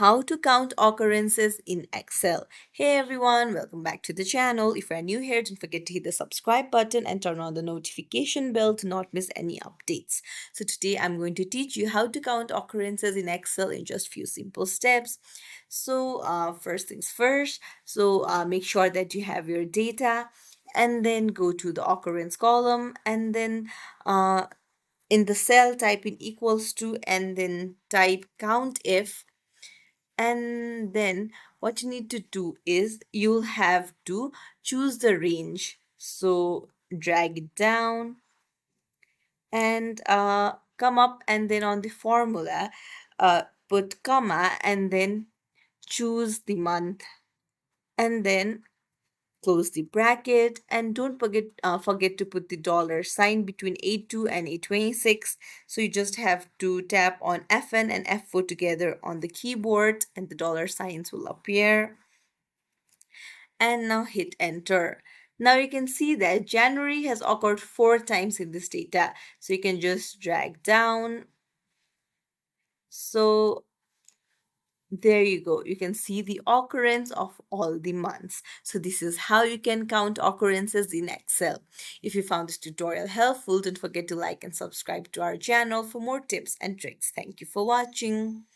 how to count occurrences in Excel. Hey everyone, welcome back to the channel. If you're new here, don't forget to hit the subscribe button and turn on the notification bell to not miss any updates. So today I'm going to teach you how to count occurrences in Excel in just few simple steps. So first things first, make sure that you have your data and then go to the occurrence column and then in the cell type in equals to and then type COUNTIF, and then what you need to do is you'll have to choose the range. So drag it down and come up, and then on the formula put comma and then choose the month, and then close the bracket, and don't forget to put the dollar sign between A2 and A26. So you just have to tap on Fn and F4 together on the keyboard and the dollar signs will appear, and now hit enter. Now you can see that January has occurred 4 times in this data, so you can just drag down. So there you go. You can see the occurrence of all the months. So this is how you can count occurrences in Excel. If you found this tutorial helpful, don't forget to like and subscribe to our channel for more tips and tricks. Thank you for watching.